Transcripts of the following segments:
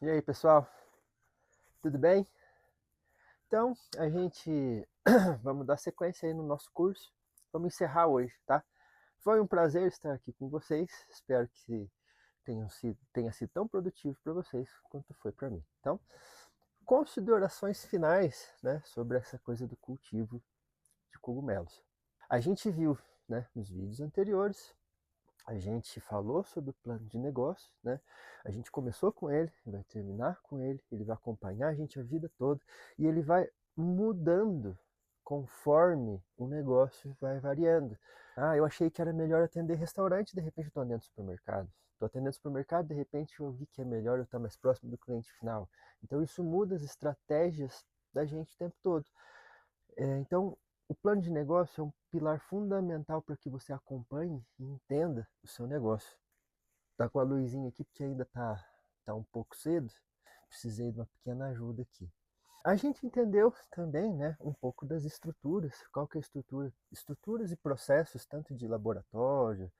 E aí, pessoal, tudo bem? Então, a gente vamos dar sequência aí no nosso curso. Vamos encerrar hoje, tá? Foi um prazer estar aqui com vocês. Espero que tenha sido tão produtivo para vocês quanto foi para mim. Então, considerações finais, né, sobre essa coisa do cultivo de cogumelos. A gente viu, né, nos vídeos anteriores, a gente falou sobre o plano de negócio, né? A gente começou com ele, vai terminar com ele vai acompanhar a gente a vida toda e ele vai mudando conforme o negócio vai variando. Ah, eu achei que era melhor atender restaurante, de repente estou atendendo supermercado. Estou atendendo supermercado, de repente eu vi que é melhor eu estar mais próximo do cliente final. Então isso muda as estratégias da gente o tempo todo. Então, o plano de negócio é um pilar fundamental para que você acompanhe e entenda o seu negócio. Tá com a luzinha aqui porque ainda tá um pouco cedo. Precisei de uma pequena ajuda aqui. A gente entendeu também, né, um pouco das estruturas. Qual que é a estrutura? Estruturas e processos, tanto de laboratório,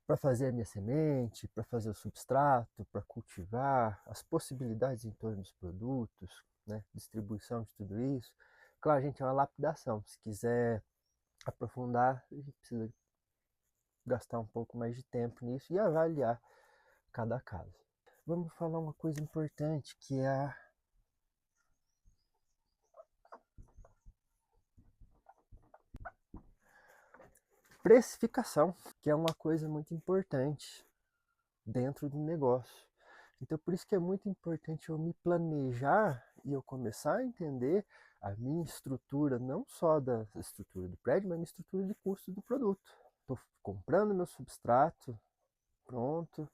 para fazer a minha semente, para fazer o substrato, para cultivar, as possibilidades em torno dos produtos, né, distribuição de tudo isso. Claro, gente, é uma lapidação. Se quiser aprofundar, a gente precisa gastar um pouco mais de tempo nisso e avaliar cada caso. Vamos falar uma coisa importante que é a precificação, que é uma coisa muito importante dentro do negócio. Então, por isso que é muito importante eu me planejar e eu começar a entender a minha estrutura, não só da estrutura do prédio, mas a minha estrutura de custo do produto. Estou comprando meu substrato, pronto,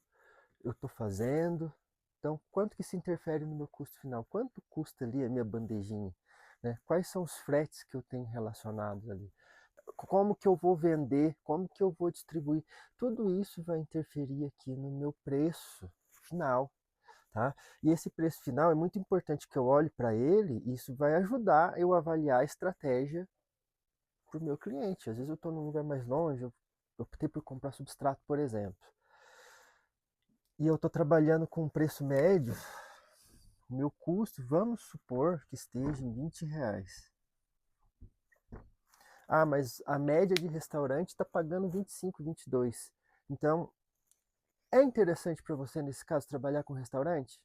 eu estou fazendo. Então, quanto que se interfere no meu custo final? Quanto custa ali a minha bandejinha? Né? Quais são os fretes que eu tenho relacionados ali? Como que eu vou vender? Como que eu vou distribuir? Tudo isso vai interferir aqui no meu preço final, tá? E esse preço final é muito importante que eu olhe para ele, e isso vai ajudar eu a avaliar a estratégia para o meu cliente. Às vezes eu estou num lugar mais longe, eu optei por comprar substrato, por exemplo, e eu estou trabalhando com um preço médio, o meu custo, vamos supor que esteja em R$ 20. Ah, mas a média de restaurante está pagando 25, 22. Então, é interessante para você, nesse caso, trabalhar com restaurante?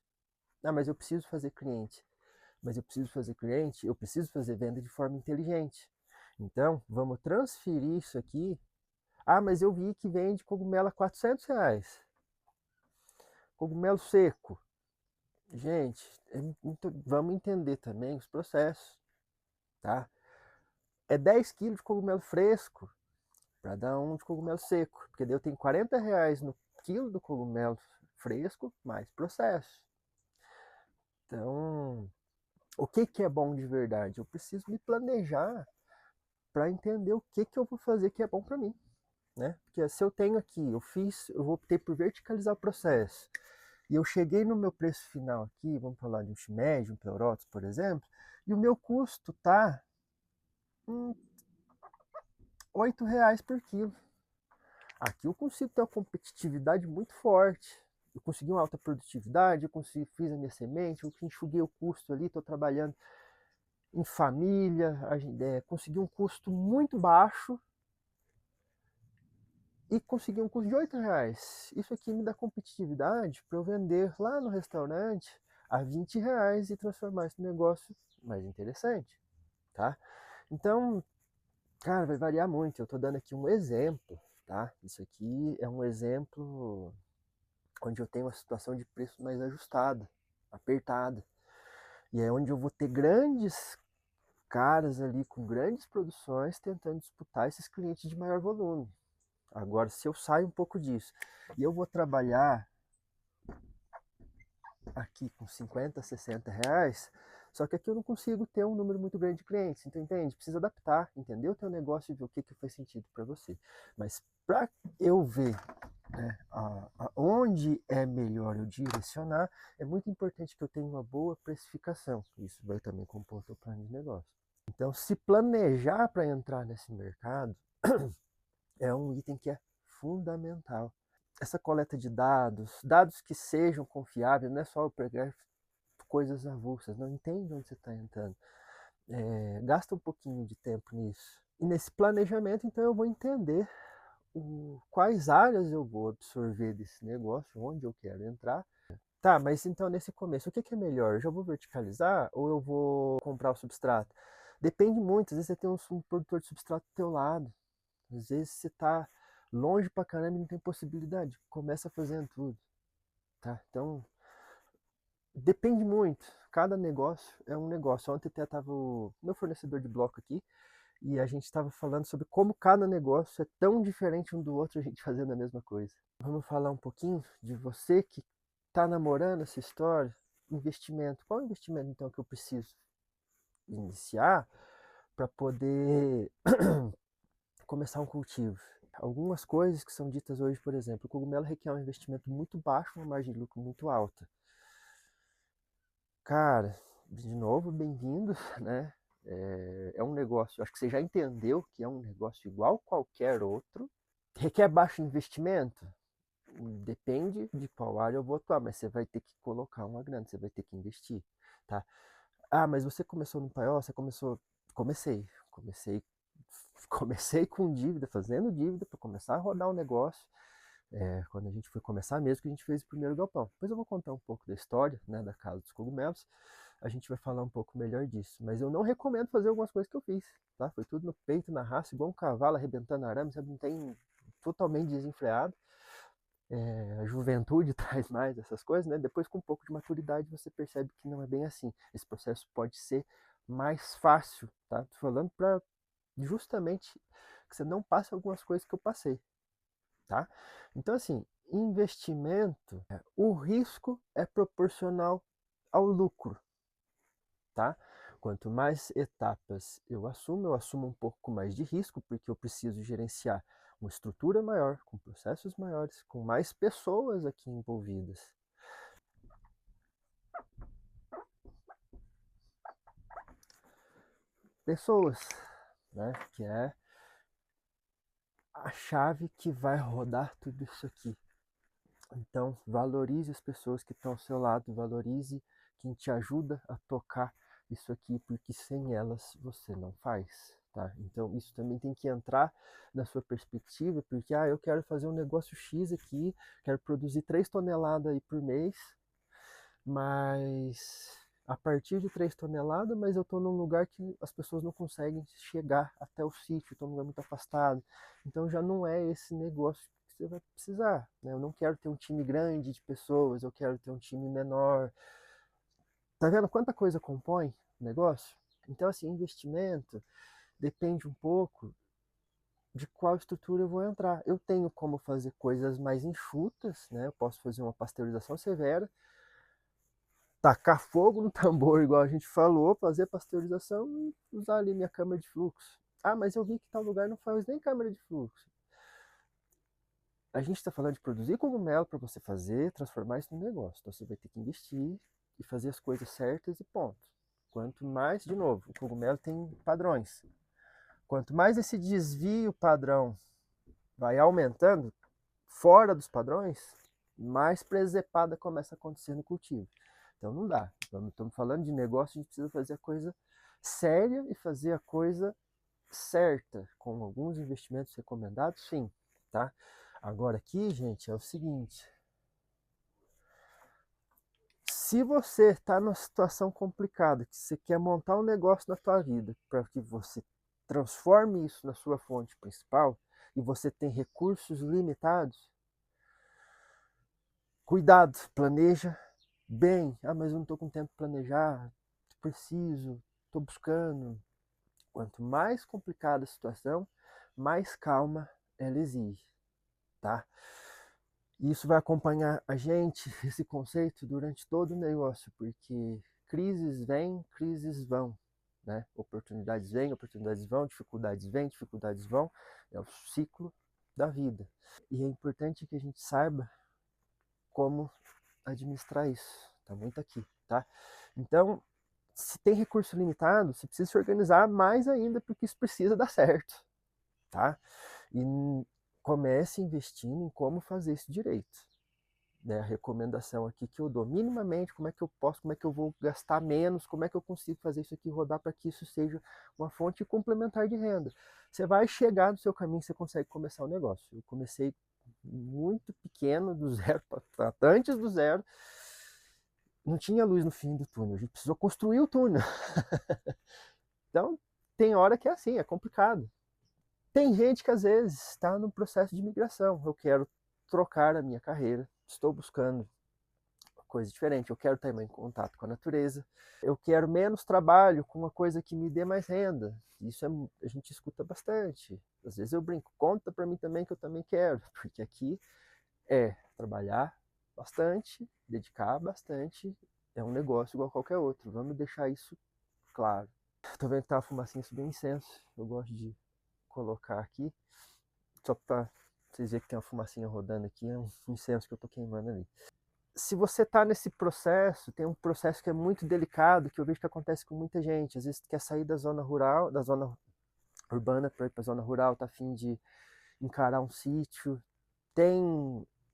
Ah, mas eu preciso fazer cliente. Mas eu preciso fazer cliente, eu preciso fazer venda de forma inteligente. Então, vamos transferir isso aqui. Ah, mas eu vi que vende cogumelo a R$ 400. Cogumelo seco. Gente, vamos entender também os processos, tá? É 10 quilos de cogumelo fresco para dar um de cogumelo seco. Porque daí eu tenho R$ 40 no quilo do cogumelo fresco, mais processo. Então, o que, que é bom de verdade? Eu preciso me planejar para entender o que, que eu vou fazer que é bom para mim. Né? Porque se eu tenho aqui, eu optei por verticalizar o processo, e eu cheguei no meu preço final aqui, vamos falar de um shimeji, um pleurotus, por exemplo, e o meu custo está R$ 8 por quilo. Aqui eu consigo ter uma competitividade muito forte. Eu consegui uma alta produtividade, fiz a minha semente, eu enxuguei o custo ali, estou trabalhando em família, consegui um custo muito baixo e consegui um custo de R$ 8. Isso aqui me dá competitividade para eu vender lá no restaurante a R$ 20 e transformar esse negócio mais interessante, tá? Então, cara, vai variar muito. Eu estou dando aqui um exemplo, tá? Isso aqui é um exemplo onde eu tenho uma situação de preço mais ajustada, apertada. E é onde eu vou ter grandes caras ali com grandes produções tentando disputar esses clientes de maior volume. Agora, se eu saio um pouco disso e eu vou trabalhar aqui com 50, R$ 60, só que aqui eu não consigo ter um número muito grande de clientes, então entende? Precisa adaptar, entender o teu negócio e ver o que faz sentido para você. Mas para eu ver, né, onde é melhor eu direcionar, é muito importante que eu tenha uma boa precificação. Isso vai também compor o teu plano de negócio. Então, se planejar para entrar nesse mercado é um item que é fundamental. essa coleta de dados que sejam confiáveis, não é só eu pegar coisas avulsas, não entende onde você está entrando. Gasta um pouquinho de tempo nisso. E nesse planejamento, então, eu vou entender quais áreas eu vou absorver desse negócio, onde eu quero entrar. Tá, mas então nesse começo, o que é melhor? Eu já vou verticalizar ou eu vou comprar o substrato? Depende muito, às vezes você tem um produtor de substrato do teu lado, às vezes você tá longe pra caramba e não tem possibilidade, começa fazendo tudo, tá? Então, depende muito, cada negócio é um negócio. Ontem até tava o meu fornecedor de bloco aqui, e a gente estava falando sobre como cada negócio é tão diferente um do outro, a gente fazendo a mesma coisa. Vamos falar um pouquinho de você que está namorando essa história, investimento. Qual investimento então que eu preciso iniciar para poder começar um cultivo? Algumas coisas que são ditas hoje, por exemplo, o cogumelo requer um investimento muito baixo, uma margem de lucro muito alta. Cara, de novo, bem-vindo, né? É um negócio, acho que você já entendeu que é um negócio igual qualquer outro. Requer baixo investimento? Depende de qual área eu vou atuar, mas você vai ter que colocar uma grana, você vai ter que investir, tá? Ah, mas você começou no paiol, você começou... Comecei com dívida, fazendo dívida para começar a rodar o negócio. Quando a gente foi começar mesmo, que a gente fez o primeiro galpão. Depois eu vou contar um pouco da história, né, da Casa dos Cogumelos. A gente vai falar um pouco melhor disso. Mas eu não recomendo fazer algumas coisas que eu fiz, tá? Foi tudo no peito, na raça, igual um cavalo arrebentando arame, sabe? Não tem... totalmente desenfreado. A juventude traz mais essas coisas, né? Depois, com um pouco de maturidade, você percebe que não é bem assim. Esse processo pode ser mais fácil, tá? Tô falando para justamente que você não passe algumas coisas que eu passei, tá? Então, assim, investimento, o risco é proporcional ao lucro, tá? Quanto mais etapas eu assumo um pouco mais de risco, porque eu preciso gerenciar uma estrutura maior, com processos maiores, com mais pessoas aqui envolvidas. Pessoas, né? Que é a chave que vai rodar tudo isso aqui. Então, valorize as pessoas que estão ao seu lado, valorize quem te ajuda a tocar isso aqui, porque sem elas você não faz, tá? Então, isso também tem que entrar na sua perspectiva, porque, eu quero fazer um negócio X aqui, quero produzir 3 toneladas aí por mês, mas a partir de 3 toneladas, mas eu estou num lugar que as pessoas não conseguem chegar até o sítio, estou num lugar muito afastado. Então já não é esse negócio que você vai precisar, né? Eu não quero ter um time grande de pessoas, eu quero ter um time menor. Tá vendo quanta coisa compõe o negócio? Então, assim, investimento depende um pouco de qual estrutura eu vou entrar. Eu tenho como fazer coisas mais enxutas, né? Eu posso fazer uma pasteurização severa, tacar fogo no tambor, igual a gente falou, fazer pasteurização e usar ali minha câmara de fluxo. Ah, mas eu vi que tal lugar não faz nem câmara de fluxo. A gente está falando de produzir cogumelo para você fazer, transformar isso num negócio. Então você vai ter que investir e fazer as coisas certas e ponto. Quanto mais, de novo, o cogumelo tem padrões. Quanto mais esse desvio padrão vai aumentando, fora dos padrões, mais presepada começa a acontecer no cultivo. Então não dá. Estamos falando de negócio, a gente precisa fazer a coisa séria e fazer a coisa certa, com alguns investimentos recomendados, sim, tá? Agora aqui, gente, é o seguinte: se você está numa situação complicada, que você quer montar um negócio na tua vida para que você transforme isso na sua fonte principal e você tem recursos limitados, cuidado, planeja bem. Ah, mas eu não estou com tempo para planejar, preciso, estou buscando. Quanto mais complicada a situação, mais calma ela exige, tá? E isso vai acompanhar a gente, esse conceito, durante todo o negócio, porque crises vêm, crises vão, né? Oportunidades vêm, oportunidades vão, dificuldades vêm, dificuldades vão. É o ciclo da vida. E é importante que a gente saiba como administrar isso. Tá muito aqui, tá? Então, se tem recurso limitado, você precisa se organizar mais ainda, porque isso precisa dar certo, tá? E comece investindo em como fazer isso direito. Né? A recomendação aqui que eu dou, minimamente, como é que eu posso, como é que eu vou gastar menos, como é que eu consigo fazer isso aqui rodar para que isso seja uma fonte complementar de renda. Você vai chegar no seu caminho, você consegue começar o negócio. Eu comecei muito pequeno, do zero, antes do zero, não tinha luz no fim do túnel, a gente precisou construir o túnel. Então, tem hora que é assim, é complicado. Tem gente que às vezes está no processo de migração. Eu quero trocar a minha carreira, estou buscando coisa diferente, eu quero estar em contato com a natureza, eu quero menos trabalho com uma coisa que me dê mais renda. Isso a gente escuta bastante. Às vezes eu brinco, conta para mim também que eu também quero, porque aqui é trabalhar bastante, dedicar bastante, é um negócio igual a qualquer outro. Vamos deixar isso claro. Tô vendo que tá uma fumacinha subindo, incenso. Eu gosto de colocar aqui, só para vocês verem que tem uma fumacinha rodando aqui, é um incenso que eu tô queimando ali. Se você está nesse processo, tem um processo que é muito delicado, que eu vejo que acontece com muita gente. Às vezes quer sair da zona rural, da zona urbana para ir para a zona rural, tá a fim de encarar um sítio,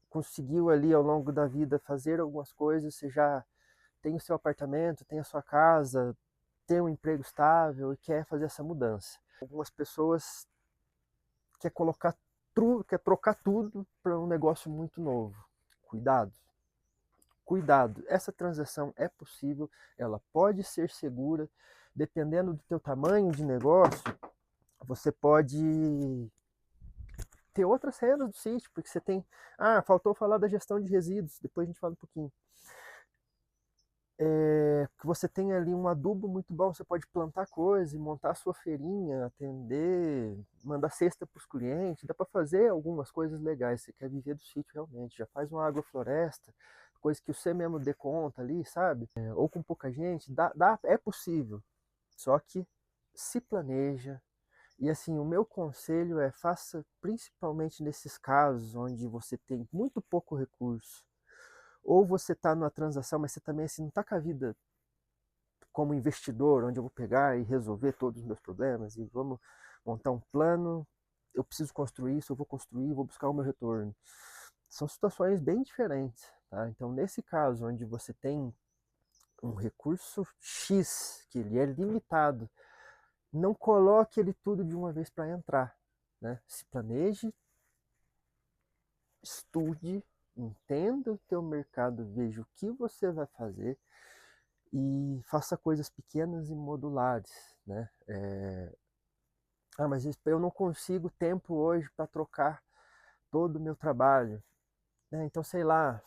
conseguiu ali ao longo da vida fazer algumas coisas, você já tem o seu apartamento, tem a sua casa, tem um emprego estável e quer fazer essa mudança. Algumas pessoas quer trocar tudo para um negócio muito novo. Cuidado. Cuidado, essa transação é possível, ela pode ser segura, dependendo do teu tamanho de negócio, você pode ter outras rendas do sítio, porque você tem, faltou falar da gestão de resíduos, depois a gente fala um pouquinho. Que você tem ali um adubo muito bom, você pode plantar coisa, montar a sua feirinha, atender, mandar cesta para os clientes, dá para fazer algumas coisas legais. Você quer viver do sítio realmente, já faz uma agrofloresta, coisa que você mesmo dê conta ali, sabe? Ou com pouca gente, é possível, só que se planeja. E assim, o meu conselho é faça principalmente nesses casos onde você tem muito pouco recurso, ou você está numa transação, mas você também assim, não está com a vida como investidor, onde eu vou pegar e resolver todos os meus problemas e vamos montar um plano, eu preciso construir isso, eu vou construir, vou buscar o meu retorno. São situações bem diferentes, tá? Então, nesse caso, onde você tem um recurso X, que ele é limitado, não coloque ele tudo de uma vez para entrar, né? Se planeje, estude, entenda o teu mercado, veja o que você vai fazer e faça coisas pequenas e modulares, né? Mas eu não consigo tempo hoje para trocar todo o meu trabalho, né? Então, sei lá,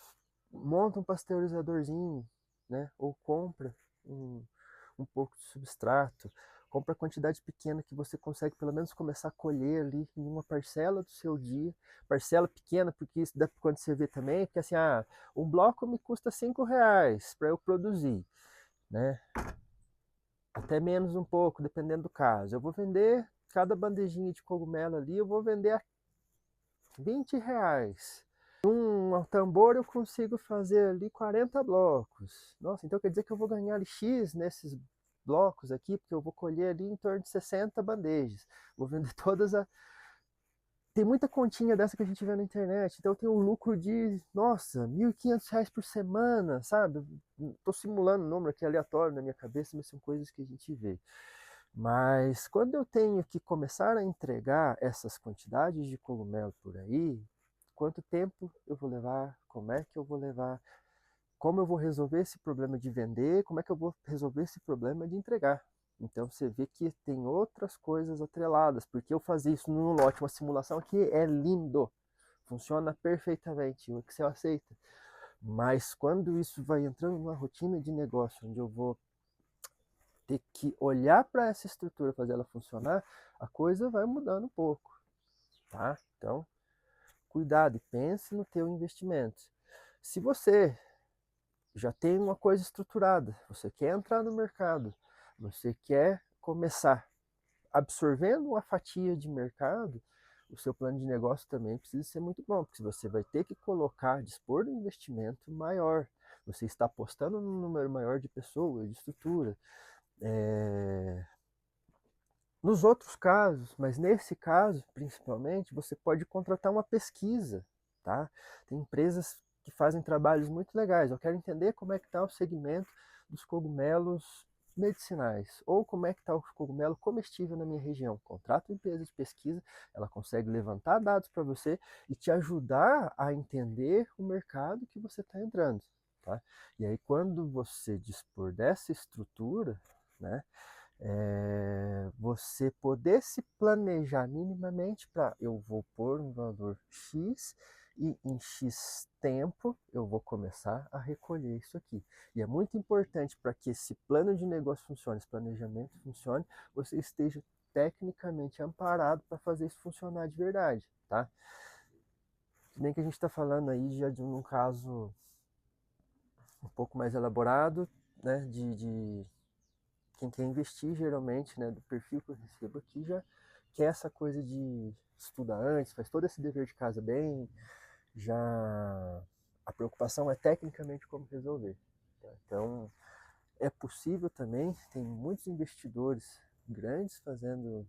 monta um pasteurizadorzinho, né? Ou compra um pouco de substrato, compra a quantidade pequena que você consegue pelo menos começar a colher ali em uma parcela do seu dia, parcela pequena, porque isso dá quando você vê também, porque assim, um bloco me custa R$ 5 para eu produzir, né? Até menos um pouco, dependendo do caso. Eu vou vender cada bandejinha de cogumelo ali, eu vou vender a R$ 20. Um tambor eu consigo fazer ali 40 blocos. Nossa, então quer dizer que eu vou ganhar ali X nesses blocos aqui, porque eu vou colher ali em torno de 60 bandejas. Vou vender todas a. Tem muita continha dessa que a gente vê na internet, então eu tenho um lucro de, nossa, R$ 1.500 por semana, sabe? Estou simulando um número aqui aleatório na minha cabeça, mas são coisas que a gente vê. Mas quando eu tenho que começar a entregar essas quantidades de cogumelo por aí, quanto tempo eu vou levar, como é que eu vou levar, como eu vou resolver esse problema de vender, como é que eu vou resolver esse problema de entregar. Então você vê que tem outras coisas atreladas, porque eu fazer isso num lote, uma simulação aqui é lindo, funciona perfeitamente, o Excel aceita. Mas quando isso vai entrando numa rotina de negócio, onde eu vou ter que olhar para essa estrutura, fazer ela funcionar, a coisa vai mudando um pouco, tá? Então, cuidado e pense no teu investimento. Se você já tem uma coisa estruturada, você quer entrar no mercado, você quer começar absorvendo uma fatia de mercado, o seu plano de negócio também precisa ser muito bom, porque você vai ter que colocar, dispor de um investimento maior. Você está apostando num número maior de pessoas, de estrutura. Nos outros casos, mas nesse caso principalmente, você pode contratar uma pesquisa, tá? Tem empresas que fazem trabalhos muito legais. Eu quero entender como é que está o segmento dos cogumelos medicinais, ou como é que está o cogumelo comestível na minha região. Contrata uma empresa de pesquisa, ela consegue levantar dados para você e te ajudar a entender o mercado que você está entrando, tá? E aí quando você dispor dessa estrutura, né, você poder se planejar minimamente para eu vou pôr um valor X e em X tempo eu vou começar a recolher isso aqui. E é muito importante para que esse plano de negócio funcione, esse planejamento funcione, você esteja tecnicamente amparado para fazer isso funcionar de verdade, tá? Nem que a gente está falando aí já de um caso um pouco mais elaborado, né, de quem quer investir geralmente, né, do perfil que eu recebo aqui, já quer essa coisa de estudar antes, faz todo esse dever de casa bem, já a preocupação é tecnicamente como resolver. Tá? Então, é possível também, tem muitos investidores grandes fazendo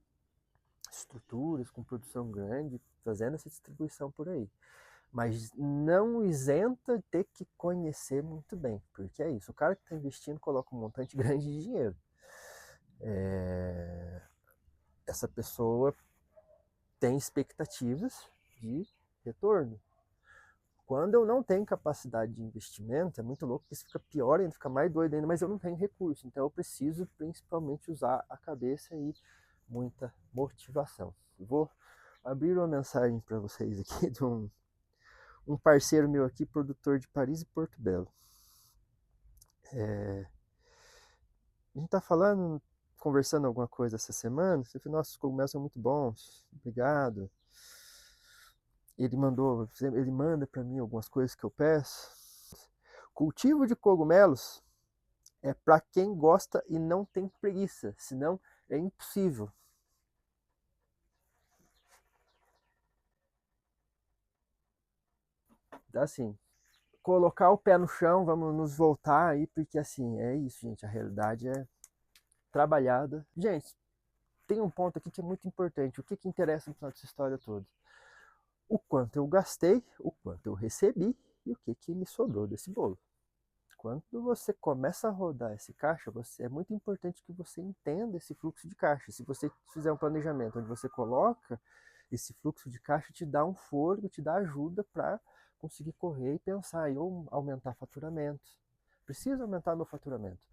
estruturas com produção grande, fazendo essa distribuição por aí. Mas não isenta de ter que conhecer muito bem, porque é isso, o cara que está investindo coloca um montante grande de dinheiro. Essa pessoa tem expectativas de retorno. Quando eu não tenho capacidade de investimento, é muito louco, isso fica pior ainda, fica mais doido ainda, mas eu não tenho recurso. Então eu preciso principalmente usar a cabeça e muita motivação. Vou abrir uma mensagem para vocês aqui de um parceiro meu aqui, produtor de Paris e Porto Belo. A gente está falando, conversando alguma coisa essa semana, você falou, nossa, os cogumelos são muito bons, obrigado. Ele manda para mim algumas coisas que eu peço. Cultivo de cogumelos é para quem gosta e não tem preguiça, senão é impossível. Assim, colocar o pé no chão, vamos nos voltar aí, porque assim, é isso, gente, a realidade é trabalhada. Gente, tem um ponto aqui que é muito importante, o que interessa no final dessa história toda? O quanto eu gastei, o quanto eu recebi e o que me sobrou desse bolo. Quando você começa a rodar esse caixa, é muito importante que você entenda esse fluxo de caixa. Se você fizer um planejamento onde você coloca esse fluxo de caixa, te dá um fôlego, te dá ajuda para conseguir correr e pensar em ou aumentar faturamento. Preciso aumentar meu faturamento.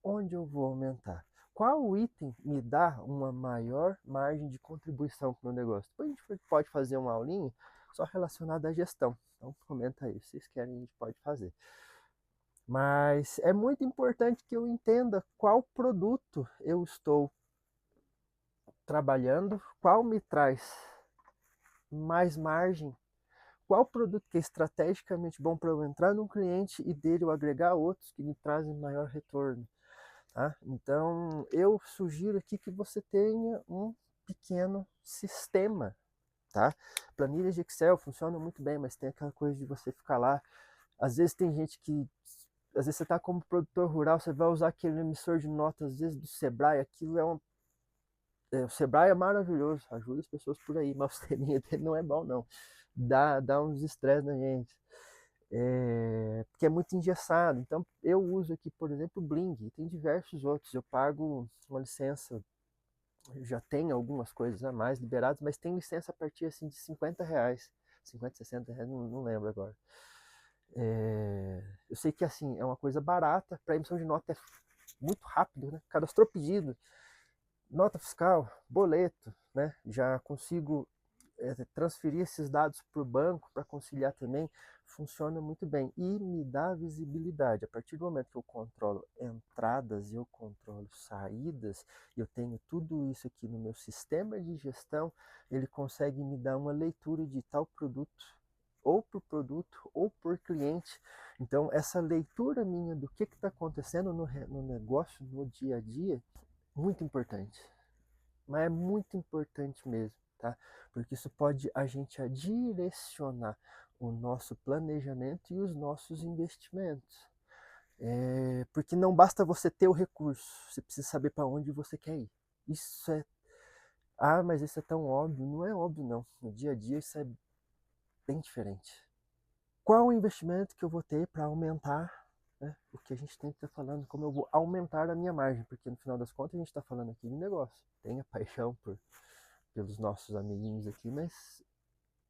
Onde eu vou aumentar? Qual item me dá uma maior margem de contribuição para o meu negócio? Depois a gente pode fazer uma aulinha só relacionada à gestão. Então comenta aí, se vocês querem a gente pode fazer. Mas é muito importante que eu entenda qual produto eu estou trabalhando, qual me traz mais margem, qual produto que é estrategicamente bom para eu entrar num cliente e dele eu agregar outros que me trazem maior retorno. Tá? Então eu sugiro aqui que você tenha um pequeno sistema. Tá? Planilhas de Excel funcionam muito bem, mas tem aquela coisa de você ficar lá. Às vezes tem gente que às vezes você está como produtor rural, você vai usar aquele emissor de notas, às vezes do Sebrae, aquilo é um. O Sebrae é maravilhoso, ajuda as pessoas por aí, mas o sisteminha dele não é bom, não. Dá uns estresse na gente. Porque é muito engessado. Então, eu uso aqui, por exemplo, o Bling, e tem diversos outros. Eu pago uma licença, já tem algumas coisas a mais liberadas, mas tem licença a partir assim, de R$ 50, 50, R$ 60, não lembro agora. Eu sei que assim é uma coisa barata, para emissão de nota é muito rápido, né? Cadastrou pedido, nota fiscal, boleto, né? Já consigo transferir esses dados para o banco para conciliar também, funciona muito bem e me dá visibilidade. A partir do momento que eu controlo entradas e eu controlo saídas, eu tenho tudo isso aqui no meu sistema de gestão, ele consegue me dar uma leitura de tal produto ou por produto ou por cliente. Então, essa leitura minha do que está acontecendo no negócio, no dia a dia, muito importante. Mas é muito importante mesmo, tá? Porque isso pode a gente a direcionar o nosso planejamento e os nossos investimentos. Porque não basta você ter o recurso, você precisa saber para onde você quer ir. Isso é Ah, mas isso é tão óbvio. Não é óbvio, não. No dia a dia isso é bem diferente. Qual o investimento que eu vou ter para aumentar, né, o que a gente tem que estar falando, como eu vou aumentar a minha margem, porque no final das contas a gente está falando aqui de negócio. Tenha paixão pelos nossos amiguinhos aqui, mas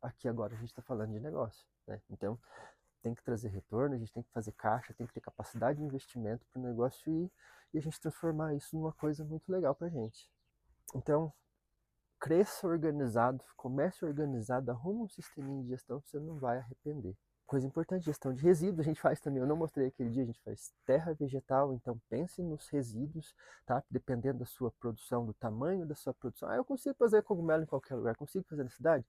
aqui agora a gente está falando de negócio, né? Então tem que trazer retorno, a gente tem que fazer caixa, tem que ter capacidade de investimento para o negócio ir e a gente transformar isso numa coisa muito legal para a gente. Então, cresça organizado, comece organizado, arruma um sisteminha de gestão que você não vai arrepender. Coisa importante, gestão de resíduos, a gente faz também, eu não mostrei aquele dia, a gente faz terra vegetal, então pense nos resíduos, tá? Dependendo da sua produção, do tamanho da sua produção. Ah, eu consigo fazer cogumelo em qualquer lugar, consigo fazer na cidade?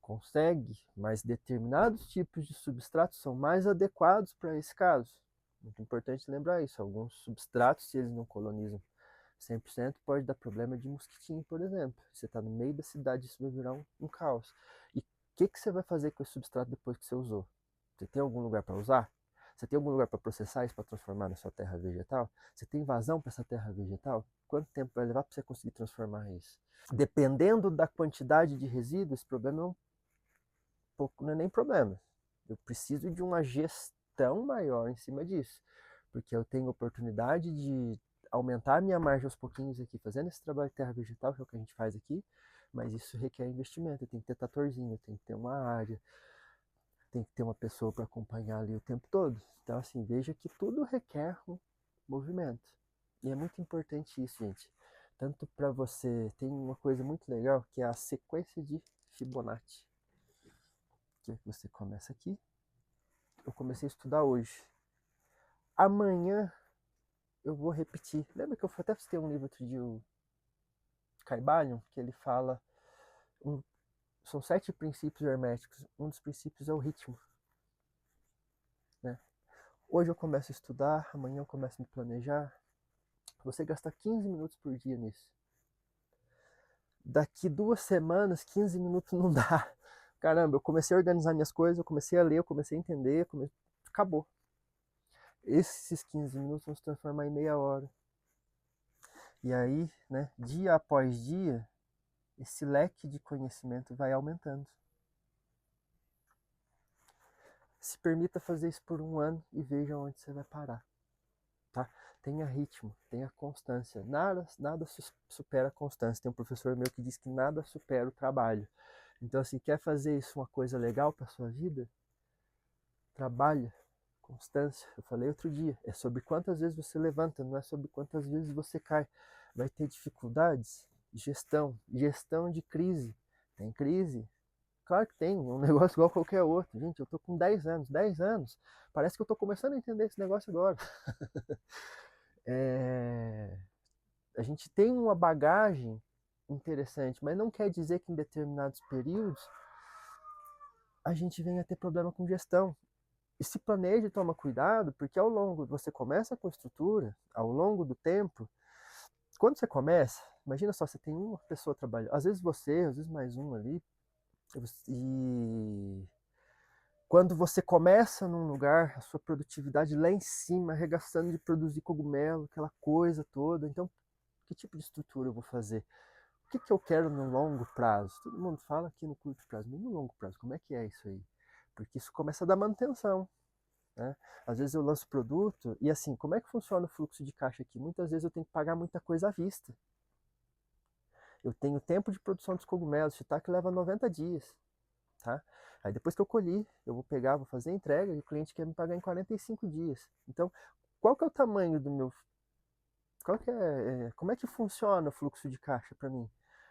Consegue, mas determinados tipos de substratos são mais adequados para esse caso. Muito importante lembrar isso, alguns substratos, se eles não colonizam 100%, pode dar problema de mosquitinho, por exemplo. Você está no meio da cidade, isso vai virar um caos. E o que você vai fazer com esse substrato depois que você usou? Você tem algum lugar para usar? Você tem algum lugar para processar isso para transformar na sua terra vegetal? Você tem vazão para essa terra vegetal? Quanto tempo vai levar para você conseguir transformar isso? Dependendo da quantidade de resíduos, esse problema é um pouco, não é nem problema. Eu preciso de uma gestão maior em cima disso, porque eu tenho oportunidade de aumentar a minha margem aos pouquinhos aqui, fazendo esse trabalho de terra vegetal, que é o que a gente faz aqui, mas isso requer investimento, tem que ter tratorzinho, tem que ter uma área, tem que ter uma pessoa para acompanhar ali o tempo todo. Então, assim, veja que tudo requer um movimento. E é muito importante isso, gente. Tanto para você, tem uma coisa muito legal que é a sequência de Fibonacci. Que você começa aqui. Eu comecei a estudar hoje. Amanhã eu vou repetir. Lembra que eu até citei um livro outro dia, o Caibalion, que ele fala. São 7 princípios herméticos. Um dos princípios é o ritmo. Né? Hoje eu começo a estudar, amanhã eu começo a me planejar. Você gasta 15 minutos por dia nisso. Daqui 2 semanas, 15 minutos não dá. Caramba, eu comecei a organizar minhas coisas, eu comecei a ler, eu comecei a entender, acabou. Esses 15 minutos vão se transformar em meia hora. E aí, né, dia após dia, esse leque de conhecimento vai aumentando. Se permita fazer isso por 1 ano e veja onde você vai parar. Tá? Tenha ritmo, tenha constância. Nada supera a constância. Tem um professor meu que diz que nada supera o trabalho. Então, assim, quer fazer isso uma coisa legal para sua vida? Trabalha. Constância. Eu falei outro dia. É sobre quantas vezes você levanta, não é sobre quantas vezes você cai. Vai ter dificuldades? Gestão de crise. Tem crise? Claro que tem, um negócio igual qualquer outro. Gente, eu tô com 10 anos. Parece que eu tô começando a entender esse negócio agora. A gente tem uma bagagem interessante, mas não quer dizer que em determinados períodos a gente venha ter problema com gestão. E se planeje e toma cuidado, porque ao longo, você começa com estrutura, ao longo do tempo, quando você começa, imagina só, você tem uma pessoa trabalhando, às vezes você, às vezes mais um ali, e quando você começa num lugar, a sua produtividade lá em cima, arregaçando de produzir cogumelo, aquela coisa toda, então que tipo de estrutura eu vou fazer? O que eu quero no longo prazo? Todo mundo fala aqui no curto prazo, mas no longo prazo, como é que é isso aí? Porque isso começa a dar manutenção. Né? Às vezes eu lanço produto e assim, como é que funciona o fluxo de caixa aqui? Muitas vezes eu tenho que pagar muita coisa à vista. Eu tenho tempo de produção dos cogumelos, shiitake leva 90 dias. Tá? Aí depois que eu colhi, eu vou pegar, vou fazer a entrega e o cliente quer me pagar em 45 dias. Então, qual que é o tamanho do meu... como é que funciona o fluxo de caixa para mim?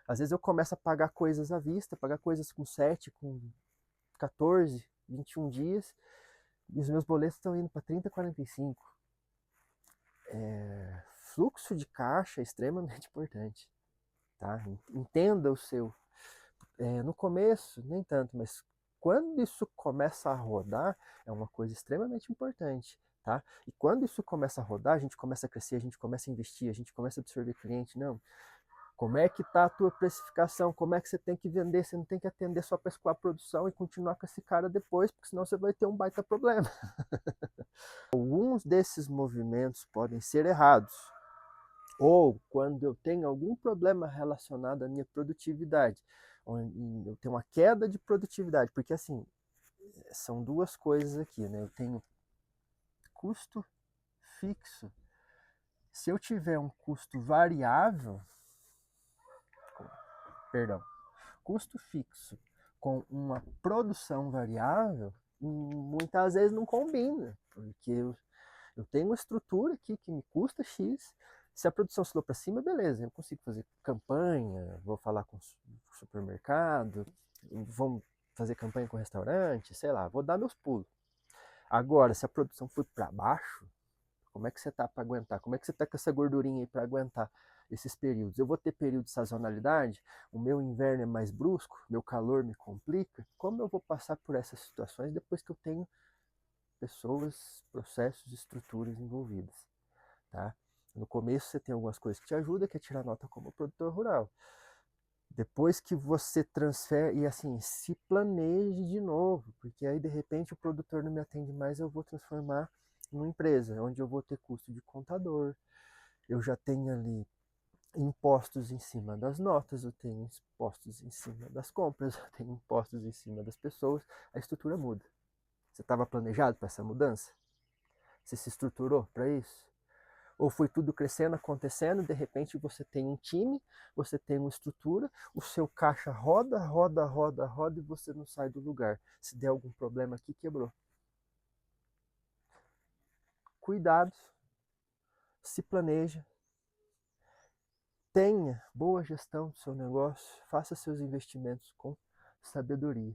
Às vezes eu começo a pagar coisas à vista, pagar coisas com 7, com 14, 21 dias, e os meus boletos estão indo para 30, 45. Fluxo de caixa é extremamente importante. Tá? Entenda o seu. No começo, nem tanto, mas quando isso começa a rodar, é uma coisa extremamente importante. Tá? E quando isso começa a rodar, a gente começa a crescer, a gente começa a investir, a gente começa a absorver cliente. Não, como é que está a tua precificação? Como é que você tem que vender? Você não tem que atender só para escoar a produção e continuar com esse cara depois, porque senão você vai ter um baita problema. Alguns desses movimentos podem ser errados, Ou quando eu tenho algum problema relacionado à minha produtividade, eu tenho uma queda de produtividade, porque assim, são duas coisas aqui, né? Eu tenho custo fixo. Se eu tiver um custo variável, perdão, custo fixo com uma produção variável, muitas vezes não combina, porque eu tenho uma estrutura aqui que me custa X. Se a produção se for para cima, beleza, eu consigo fazer campanha, vou falar com o supermercado, vamos fazer campanha com o restaurante, sei lá, vou dar meus pulos. Agora, se a produção for para baixo, como é que você tá para aguentar? Como é que você tá com essa gordurinha aí para aguentar esses períodos? Eu vou ter período de sazonalidade, o meu inverno é mais brusco, meu calor me complica. Como eu vou passar por essas situações depois que eu tenho pessoas, processos, estruturas envolvidas, tá? No começo você tem algumas coisas que te ajudam, que é tirar nota como produtor rural. Depois que você transfere, e assim, se planeje de novo, porque aí de repente o produtor não me atende mais, eu vou transformar numa empresa, onde eu vou ter custo de contador, eu já tenho ali impostos em cima das notas, eu tenho impostos em cima das compras, eu tenho impostos em cima das pessoas, a estrutura muda. Você estava planejado para essa mudança? Você se estruturou para isso? Ou foi tudo crescendo, acontecendo, de repente você tem um time, você tem uma estrutura, o seu caixa roda, roda, roda, roda e você não sai do lugar. Se der algum problema aqui, quebrou. Cuidado, se planeja, tenha boa gestão do seu negócio, faça seus investimentos com sabedoria,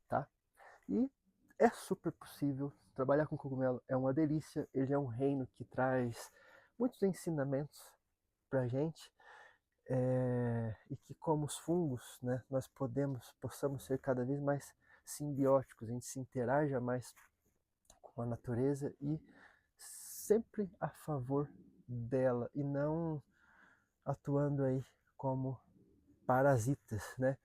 tá? E é super possível trabalhar com cogumelo, é uma delícia, ele é um reino que traz muitos ensinamentos pra gente. E que como os fungos, né, nós possamos ser cada vez mais simbióticos, a gente se interaja mais com a natureza e sempre a favor dela e não atuando aí como parasitas, né?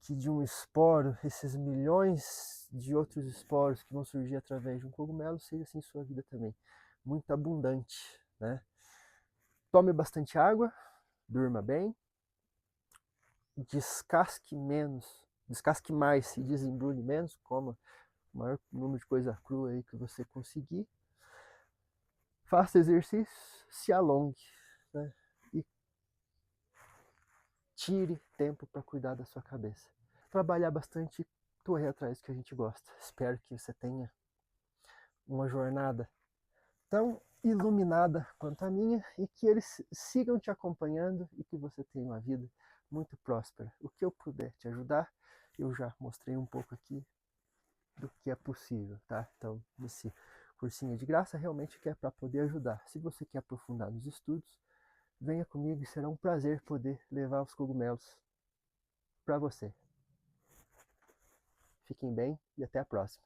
Que de um esporo, esses milhões de outros esporos que vão surgir através de um cogumelo, seja assim sua vida também, muito abundante, né? Tome bastante água, durma bem, descasque menos, descasque mais e desembrulhe menos, coma o maior número de coisa crua aí que você conseguir. Faça exercício, se alongue, né? E tire tempo para cuidar da sua cabeça. Trabalhar bastante e correr atrás do que a gente gosta. Espero que você tenha uma jornada tão iluminada quanto a minha e que eles sigam te acompanhando e que você tenha uma vida muito próspera. O que eu puder te ajudar, eu já mostrei um pouco aqui do que é possível, tá? Então, esse cursinho de graça realmente é para poder ajudar. Se você quer aprofundar nos estudos, venha comigo e será um prazer poder levar os cogumelos para você. Fiquem bem e até a próxima.